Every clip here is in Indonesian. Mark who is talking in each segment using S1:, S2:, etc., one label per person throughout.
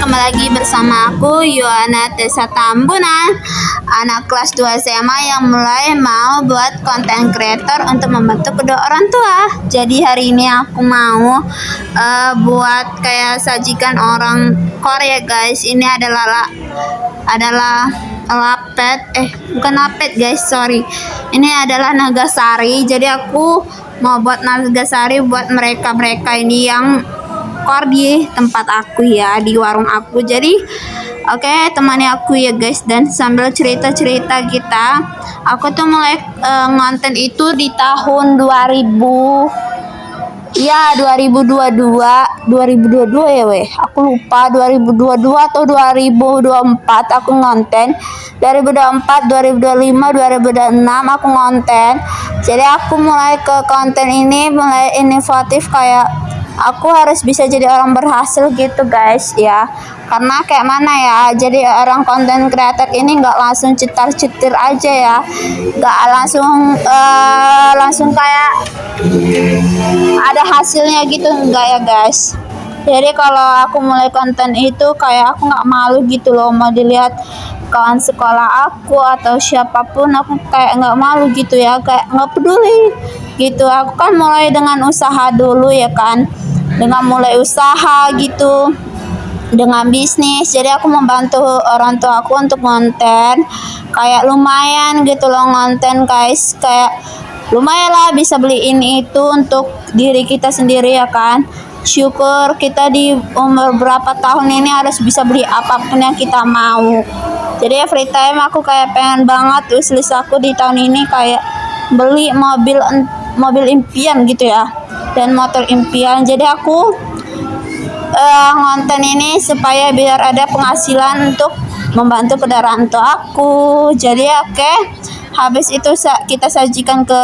S1: kembali lagi bersama aku Yohana Tessa Tambunan, anak kelas 2 SMA yang mulai mau buat konten creator untuk membantu kedua orang tua. Jadi hari ini aku mau buat kayak sajikan orang Korea guys. Ini adalah lapet, bukan lapet guys, sorry. Ini adalah nagasari. Jadi aku mau buat nagasari buat mereka ini yang di tempat aku ya, di warung aku. Jadi oke, temani aku ya guys, dan sambil cerita-cerita kita. Aku tuh mulai ngonten itu di tahun 2022 ya aku lupa 2022 atau 2024 aku ngonten. 2024, 2025, 2026 aku ngonten. Jadi aku mulai ke konten ini mulai inovatif, kayak aku harus bisa jadi orang berhasil gitu guys ya. Karena kayak mana ya, jadi orang konten creator ini nggak langsung cetar-cetir aja ya, nggak langsung kayak ada hasilnya gitu, enggak ya guys. Jadi kalau aku mulai konten itu kayak aku nggak malu gitu loh, mau dilihat kawan sekolah aku atau siapapun, aku kayak nggak malu gitu ya, kayak nggak peduli gitu. Aku kan mulai dengan usaha dulu ya kan, dengan mulai usaha gitu, dengan bisnis. Jadi aku membantu orang tua aku untuk konten, kayak lumayan gitu loh ngonten guys, kayak lumayan lah bisa beli ini itu untuk diri kita sendiri ya kan. Syukur kita di umur berapa tahun ini harus bisa beli apapun yang kita mau. Jadi every time aku kayak pengen banget, wishlist aku di tahun ini kayak beli mobil impian gitu ya, dan motor impian. Jadi aku ngonten ini supaya biar ada penghasilan untuk membantu kendaraan tua aku. Jadi oke, habis itu kita sajikan ke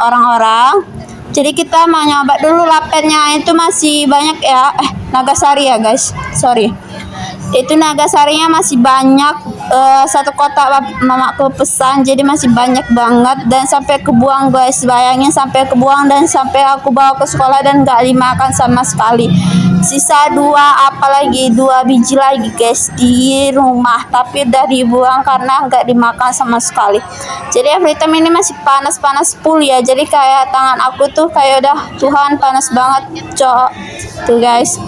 S1: orang-orang. Jadi kita mau nyoba dulu lapetnya, itu masih banyak ya, nagasari ya guys, sorry. Itu nagasarinya masih banyak, satu kotak mamaku pesan, jadi masih banyak banget dan sampai kebuang guys. Bayangin sampai kebuang dan sampai aku bawa ke sekolah dan gak dimakan sama sekali. Sisa 2 biji lagi guys di rumah, tapi udah dibuang karena nggak dimakan sama sekali. Jadi every time ini masih panas full ya, jadi kayak tangan aku tuh kayak udah Tuhan panas banget cok tuh guys.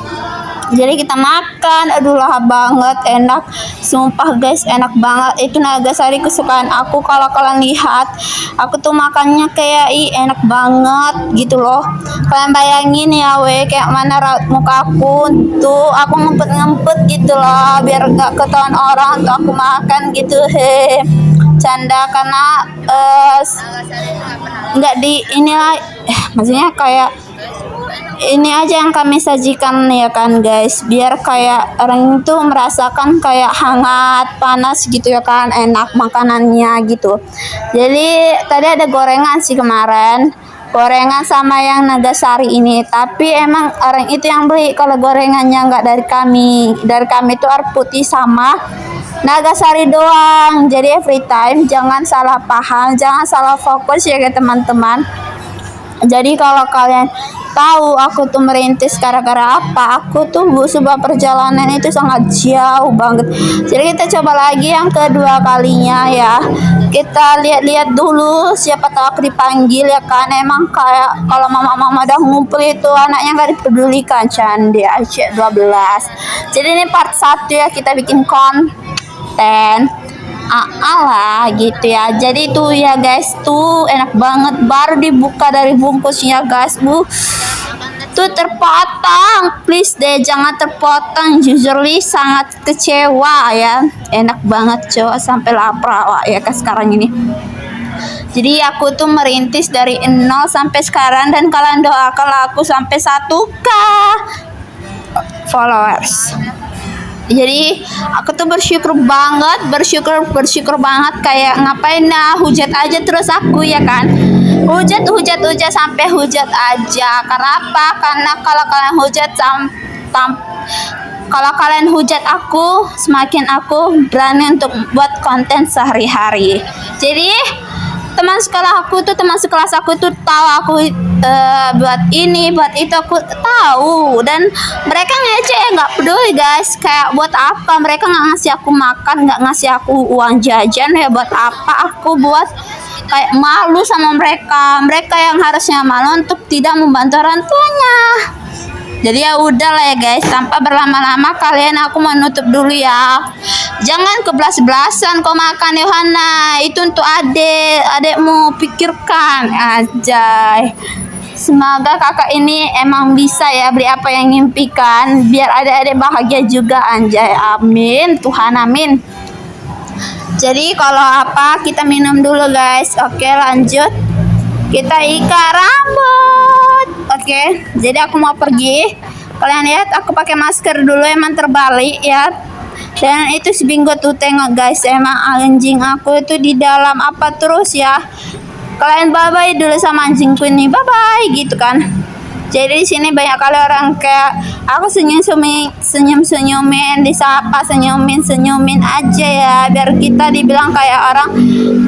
S1: Jadi kita makan, aduh lahap banget, enak, sumpah guys, enak banget. Itu nagasari kesukaan aku. Kalau kalian lihat, aku tuh makannya kayak enak banget gitu loh. Kalian bayangin ya kayak mana raut muka aku tuh, aku ngempet gitu loh, biar gak ketahuan orang tuh aku makan gitu. Canda, karena nggak di inilah, maksudnya kayak ini aja yang kami sajikan ya kan guys, biar kayak orang itu merasakan kayak hangat, panas gitu ya kan, enak makanannya gitu. Jadi tadi ada gorengan sih kemarin, gorengan sama yang nagasari ini, tapi emang orang itu yang beli. Kalau gorengannya nggak dari kami itu air putih sama nagasari doang. Jadi every time jangan salah paham, jangan salah fokus ya teman-teman. Jadi kalau kalian tahu aku tuh merintis gara-gara apa, aku tuh sebuah perjalanan itu sangat jauh banget. Jadi kita coba lagi yang kedua kalinya ya. Kita lihat-lihat dulu, siapa tahu aku dipanggil ya kan. Emang kayak kalau mama-mama udah ngumpul itu anaknya nggak dipedulikan, candi aja 12. Jadi ini part 1 ya, kita bikin konten lah gitu ya. Jadi tuh ya guys, tuh enak banget, baru dibuka dari bungkusnya guys, tuh terpotong. Please deh jangan terpotong, jujurly sangat kecewa ya. Enak banget coba, sampai lapar ya kan sekarang ini. Jadi aku tuh merintis dari 0 sampai sekarang, dan kalian doakan aku sampai 1K followers. Jadi aku tuh bersyukur banget, kayak ngapain hujat aja terus aku ya kan, hujat sampai hujat aja. Karena apa? Karena kalau kalian hujat aku, semakin aku berani untuk buat konten sehari-hari. Jadi teman sekolah aku tuh, teman sekelas aku tuh tahu aku buat ini buat itu, aku tahu, dan mereka ngecek ya, nggak peduli guys. Kayak buat apa mereka nggak ngasih aku makan, nggak ngasih aku uang jajan, ya buat apa aku buat kayak malu sama mereka. Mereka yang harusnya malu untuk tidak membantu orang tuanya. Jadi ya udahlah ya guys, tanpa berlama-lama kalian, aku mau nutup dulu ya. Jangan kebelas-belasan kau makan Yohana, itu untuk adekmu, pikirkan aja. Semoga kakak ini emang bisa ya beri apa yang impikan, biar adik-adik bahagia juga anjay. Amin Tuhan, amin. Jadi kalau apa, kita minum dulu guys. Oke, lanjut. Kita ikat rambut. Oke, jadi aku mau pergi. Kalian lihat aku pakai masker dulu, emang terbalik ya. Dan itu si Bingo tuh, tengok guys, emang anjing aku itu di dalam apa terus ya. Kalian bye bye dulu sama anjingku ini, bye bye gitu kan. Jadi di sini banyak kali orang kayak aku senyumin, disapa senyumin aja ya, biar kita dibilang kayak orang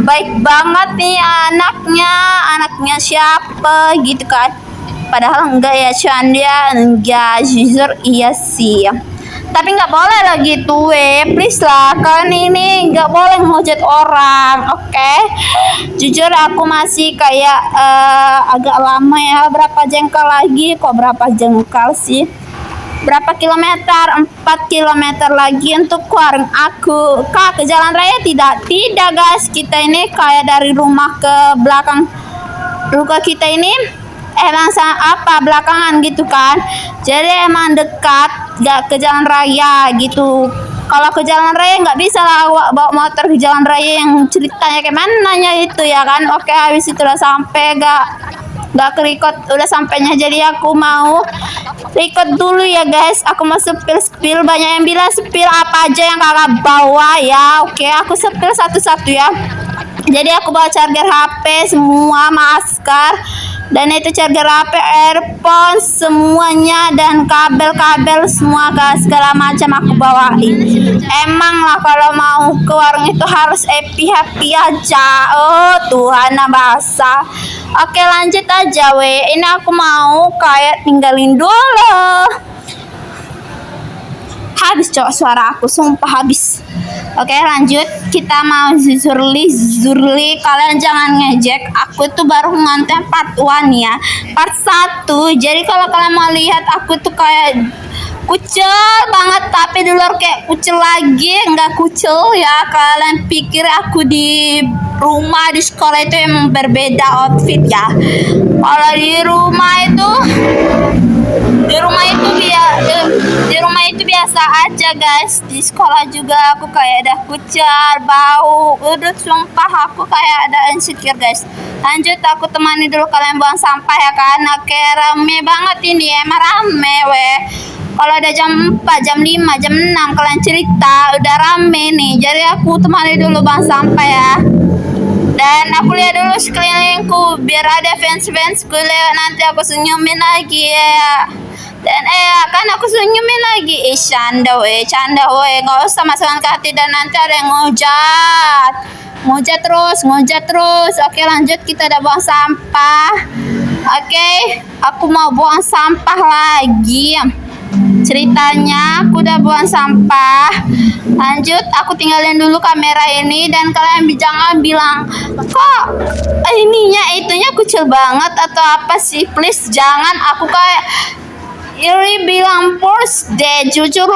S1: baik banget nih anaknya siapa gitu kan. Padahal enggak ya, Canda, enggak, jujur iya sih. Tapi nggak boleh lah gitu, please lah, kalian ini nggak boleh ngehujat orang, oke? Jujur aku masih kayak agak lama ya, berapa jengkal lagi, kok berapa jengkal sih? Berapa kilometer? 4 kilometer lagi untuk keluar aku ke jalan raya. Tidak guys, kita ini kayak dari rumah ke belakang rumah kita ini emang belakangan gitu kan, jadi emang dekat, gak ke jalan raya gitu. Kalau ke jalan raya nggak bisa lah bawa motor ke jalan raya yang ceritanya kayak mananya itu ya kan. Oke, habis itu udah sampai, gak kerikot, udah sampainya. Jadi aku mau record dulu ya guys, aku mau spill. Banyak yang bilang spill apa aja yang kakak bawa ya. Oke, aku spill satu-satu ya. Jadi aku bawa charger HP semua, masker, dan itu charger HP, earphone semuanya, dan kabel semua guys, segala macam aku bawain. Emang lah kalau mau ke warung itu harus happy aja. Oh Tuhan, bahasa. Oke, lanjut aja ini aku mau kayak tinggalin dulu. Habis cowok suara aku, sumpah habis. Oke, lanjut. Kita mau zurli. Kalian jangan ngejek. Aku tuh baru ngonten part 1 ya. Part 1. Jadi kalau kalian mau lihat aku tuh kayak kucel banget, tapi di luar kayak kucel lagi, nggak kucel ya. Kalian pikir aku di rumah, di sekolah itu emang berbeda outfit ya. Kalau di rumah itu biasa aja guys. Di sekolah juga aku kayak ada kucel, bau, udah sumpah aku kayak ada insecure guys. Lanjut, aku temani dulu kalian buang sampah ya kan. Oke, rame banget ini, emang rame Kalau ada jam 4, jam 5, jam 6 kalian cerita udah rame nih. Jadi aku temani dulu buang sampah ya. Dan aku lihat dulu sekelilingku biar ada fansku lewat, nanti aku senyumin lagi ya. Dan kan aku senyumin lagi. Canda nggak usah masukkan ke hati, dan nanti ada yang ngujat terus. Oke, lanjut, kita udah buang sampah. Oke, aku mau buang sampah lagi. Ceritanya aku udah buang sampah. Lanjut, aku tinggalin dulu kamera ini, dan kalian jangan bilang kok itunya kecil banget atau apa sih, please jangan. Aku kayak Iri bilang post deh, jujur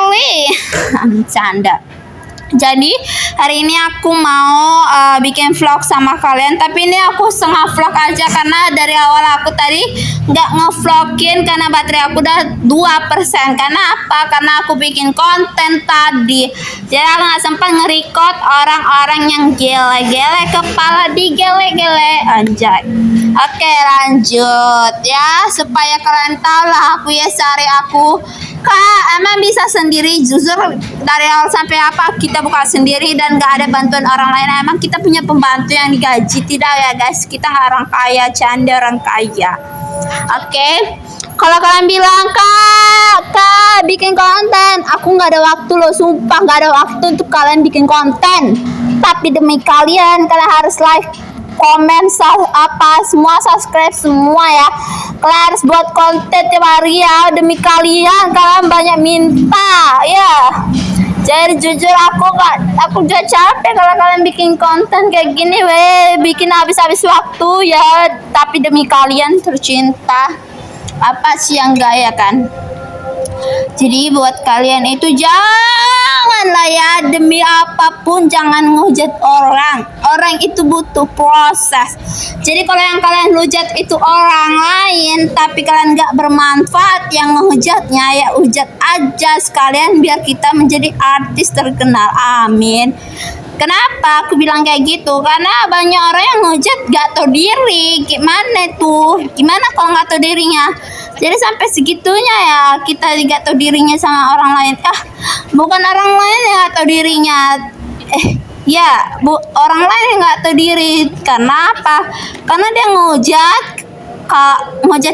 S1: canda. Jadi hari ini aku mau bikin vlog sama kalian, tapi ini aku setengah vlog aja karena dari awal aku tadi nggak ngevlogin karena baterai aku udah 2%. Karena apa? Karena aku bikin konten tadi, jadi aku nggak sempat nge-record orang-orang yang gele-gele, kepala digele-gele anjay. Oke, lanjut ya, supaya kalian tahu lah aku ya, sehari aku emang bisa sendiri. Jujur dari awal sampai apa kita buka sendiri dan gak ada bantuan orang lain. Emang kita punya pembantu yang digaji? Tidak ya guys, kita nggak orang kaya, canda orang kaya. Oke, kalau kalian bilang kak bikin konten, aku nggak ada waktu loh, sumpah nggak ada waktu untuk kalian bikin konten. Tapi demi kalian harus live komen, apa semua, subscribe semua ya. Kalian harus buat konten tiap hari ya, demi kalian banyak minta ya. Jadi jujur aku juga capek kalau kalian bikin konten kayak gini, bikin habis-habis waktu ya, tapi demi kalian tercinta, apa sih yang enggak ya kan. Jadi buat kalian itu janganlah ya, demi apapun jangan ngehujat orang. Orang itu butuh proses. Jadi kalau yang kalian hujat itu orang lain, tapi kalian nggak bermanfaat, yang ngehujatnya ya hujat aja sekalian biar kita menjadi artis terkenal. Amin. Kenapa aku bilang kayak gitu? Karena banyak orang yang ngehujat gak tahu diri. Gimana tuh? Gimana kalau gak tahu dirinya? Jadi sampai segitunya ya kita gak tahu dirinya sama orang lain. Bukan orang lain yang gak tahu dirinya. Orang lain yang gak tahu diri. Karena apa? Karena dia ngehujat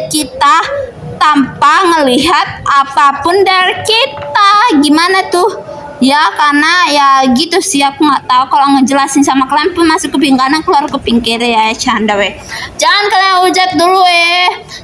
S1: kita tanpa ngelihat apapun dari kita. Gimana tuh? Ya karena ya gitu sih, aku nggak tahu kalau ngejelasin sama kalian pun masuk kuping kanan keluar kuping kiri ya, canda jangan kalian hujat dulu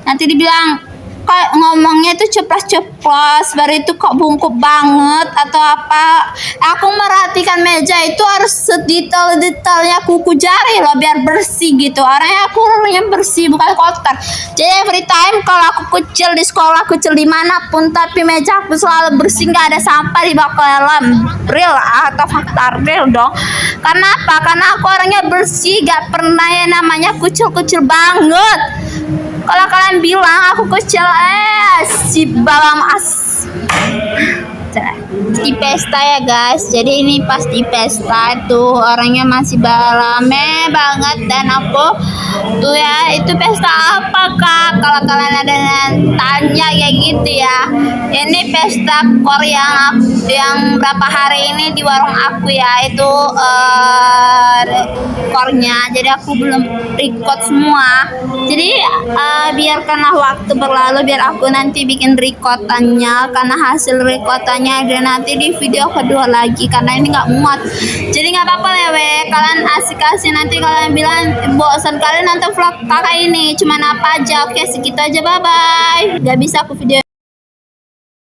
S1: nanti dibilang kok ngomongnya itu ceplas-ceplos, baru itu kok bungkuk banget atau apa. Aku merhatikan meja itu harus sedetail-detailnya kuku jari loh biar bersih gitu. Orangnya aku bersih bukan kotor. Jadi every time kalau aku kecil di sekolah, kecil dimanapun, tapi meja aku selalu bersih, nggak ada sampah di bak kolam. Real atau fakta real dong. Karena apa? Karena aku orangnya bersih, gak pernah ya namanya kucil-kucil banget. Kalau kalian bilang aku kecil, si balam di pesta ya guys. Jadi ini pas di pesta tuh orangnya masih rame banget, dan aku tuh ya, itu pesta apa kak? Kalau kalian ada yang tanya kayak gitu ya, ini pesta Korea yang berapa hari ini di warung aku ya, itu rekornya. Jadi aku belum record semua, jadi biarkanlah waktu berlalu biar aku nanti bikin recordannya, karena hasil recordannya ada nanti di video kedua lagi, karena ini nggak muat. Jadi nggak apa-apa ya kalian asik-asik, nanti kalian bilang bosan kalian nonton vlog kakak ini cuman apa aja. Oke segitu aja, bye bye. Gak bisa aku video